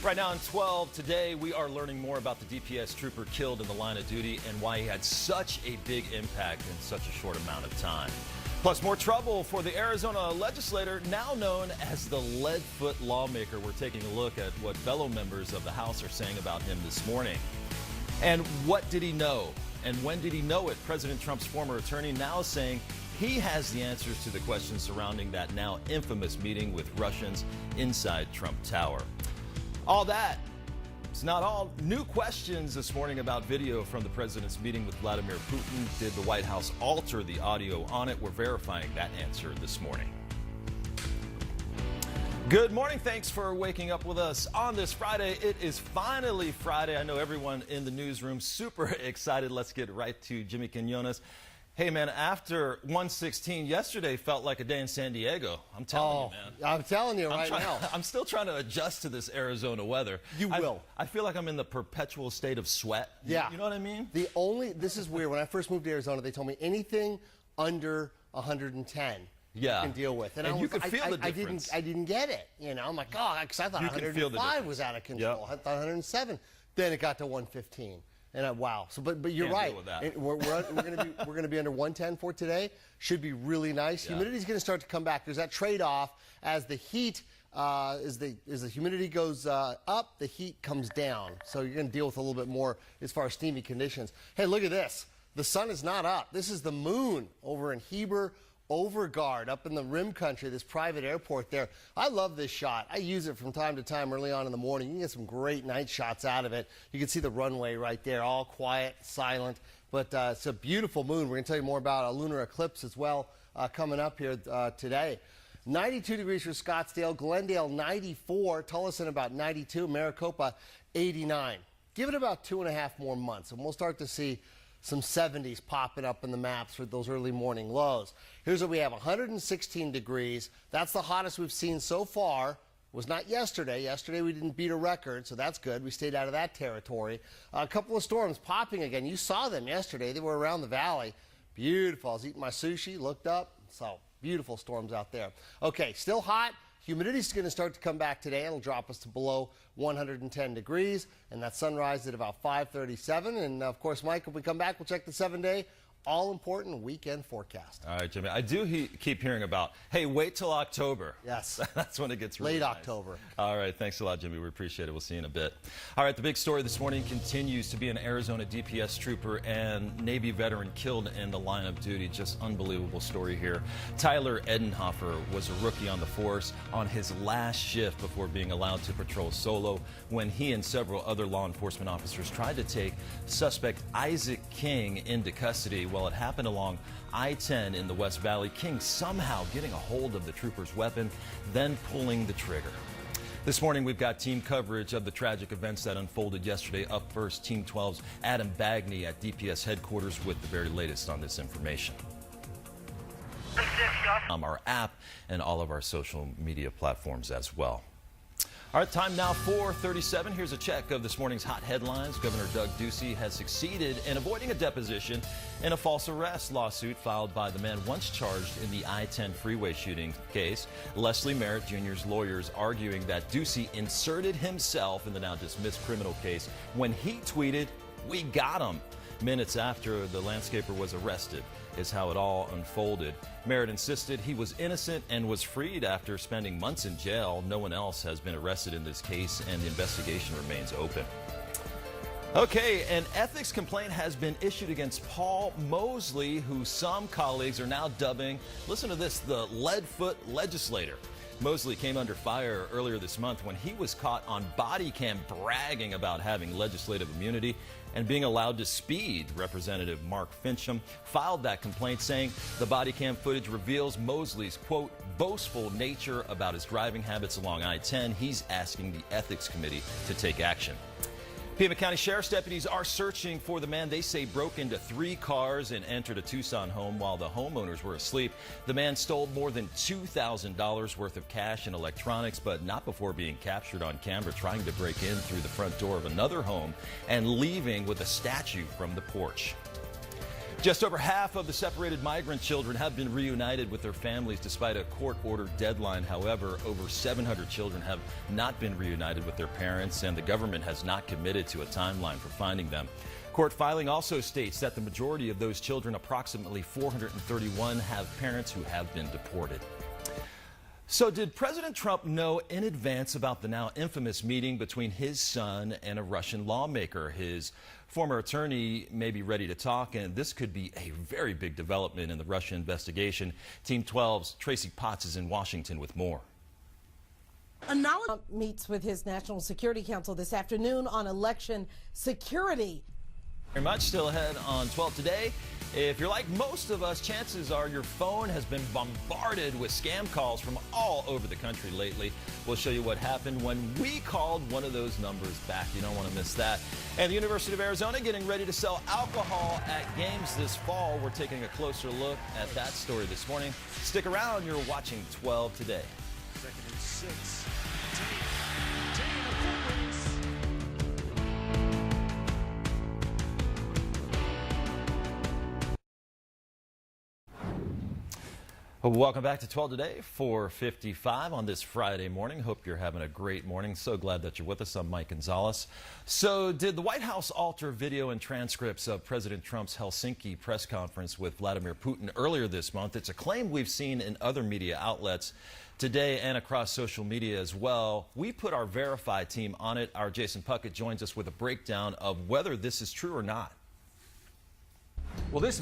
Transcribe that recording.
Right now in 12 today, we are learning more about the DPS trooper killed in the line of duty and why he had such a big impact in such a short amount of time. Plus, more trouble for the Arizona legislator, now known as the Leadfoot lawmaker. We're taking a look at what fellow members of the House are saying about him this morning. And what did he know? And when did he know it? President Trump's former attorney now saying he has the answers to the questions surrounding that now infamous meeting with Russians inside Trump Tower. All that. It's not all. New questions this morning about video from the president's meeting with Vladimir Putin. Did the White House alter the audio on it? We're verifying that answer this morning. Good morning. Thanks for waking up with us on this Friday. It is finally Friday. I know everyone in the newsroom super excited. Let's get right to Jimmy Quinones. Hey, man, after 116, yesterday felt like a day in San Diego. I'm telling you, man. I'm telling you right now. I'm still trying to adjust to this Arizona weather. You will. I feel like I'm in the perpetual state of sweat. Yeah. You know what I mean? This is weird. When I first moved to Arizona, they told me anything under 110 you can deal with. And you could feel the difference. I didn't get it. You know, I'm like, oh, because I thought 105 was out of control. Yep. I thought 107. Then it got to 115. And wow. So, but you're right. We're going to be under 110 for today. Should be really nice. Yeah. Humidity's going to start to come back. There's that trade-off as the heat, as the humidity goes up, the heat comes down. So you're going to deal with a little bit more as far as steamy conditions. Hey, look at this. The sun is not up. This is the moon over in Heber Overguard up in the Rim Country, this private airport there. I love this shot. I use it from time to time early on in the morning. You can get some great night shots out of it. You can see the runway right there, all quiet, silent, but it's a beautiful moon. We're going to tell you more about a lunar eclipse as well coming up here today. 92 degrees for Scottsdale, Glendale 94, Tullison about 92, Maricopa 89. Give it about 2.5 more months and we'll start to see some 70s popping up in the maps for those early morning lows. Here's what we have, 116 degrees. That's the hottest we've seen so far. Was not yesterday. Yesterday we didn't beat a record, so that's good. We stayed out of that territory. A couple of storms popping again. You saw them yesterday. They were around the valley. Beautiful. I was eating my sushi, looked up, so beautiful storms out there. Okay, still hot. Humidity is going to start to come back today. It'll drop us to below 110 degrees, and that sunrise at about 5:37. And, of course, Mike, when we come back, we'll check the 7-day all-important weekend forecast. All right, Jimmy. I do keep hearing about, hey, wait till October. Yes. That's when it gets really late nice. October. All right. Thanks a lot, Jimmy. We appreciate it. We'll see you in a bit. All right. The big story this morning continues to be an Arizona DPS trooper and Navy veteran killed in the line of duty. Just unbelievable story here. Tyler Edenhofer was a rookie on the force on his last shift before being allowed to patrol solo when he and several other law enforcement officers tried to take suspect Isaac King into custody. Well, it happened along I-10 in the West Valley. King somehow getting a hold of the trooper's weapon, then pulling the trigger. This morning, we've got team coverage of the tragic events that unfolded yesterday. Up first, Team 12's Adam Bagney at DPS headquarters with the very latest on this information. Our app and all of our social media platforms as well. All right, time now 4:37. Here's a check of this morning's hot headlines. Governor Doug Ducey has succeeded in avoiding a deposition in a false arrest lawsuit filed by the man once charged in the I-10 freeway shooting case. Leslie Merritt Jr.'s lawyers arguing that Ducey inserted himself in the now dismissed criminal case when he tweeted, "We got him," minutes after the landscaper was arrested, is how it all unfolded. Merritt insisted he was innocent and was freed after spending months in jail. No one else has been arrested in this case, and the investigation remains open. Okay, an ethics complaint has been issued against Paul Mosley, who some colleagues are now dubbing, listen to this, the Leadfoot legislator. Mosley came under fire earlier this month when he was caught on body cam bragging about having legislative immunity and being allowed to speed. Representative Mark Fincham filed that complaint saying the body cam footage reveals Mosley's, quote, boastful nature about his driving habits along I-10. He's asking the ethics committee to take action. Pima County Sheriff's deputies are searching for the man they say broke into 3 cars and entered a Tucson home while the homeowners were asleep. The man stole more than $2,000 worth of cash and electronics, but not before being captured on camera trying to break in through the front door of another home and leaving with a statue from the porch. Just over half of the separated migrant children have been reunited with their families despite a court-ordered deadline. However, over 700 children have not been reunited with their parents, and the government has not committed to a timeline for finding them. Court filing also states that the majority of those children, approximately 431, have parents who have been deported. So did President Trump know in advance about the now infamous meeting between his son and a Russian lawmaker? His former attorney may be ready to talk, and this could be a very big development in the Russia investigation. Team 12's Tracy Potts is in Washington with more. Trump meets with his National Security Council this afternoon on election security. Very much still ahead on 12 today. If you're like most of us, chances are your phone has been bombarded with scam calls from all over the country lately. We'll show you what happened when we called one of those numbers back. You don't want to miss that. And the University of Arizona getting ready to sell alcohol at games this fall. We're taking a closer look at that story this morning. Stick around. You're watching 12 today. 2nd and 6. Welcome back to 12 today, 4:55 on this Friday morning. Hope you're having a great morning. So glad that you're with us. I'm Mike Gonzalez. So did the White House alter video and transcripts of President Trump's Helsinki press conference with Vladimir Putin earlier this month? It's a claim we've seen in other media outlets today and across social media as well. We put our Verify team on it. Our Jason Puckett joins us with a breakdown of whether this is true or not. Well, this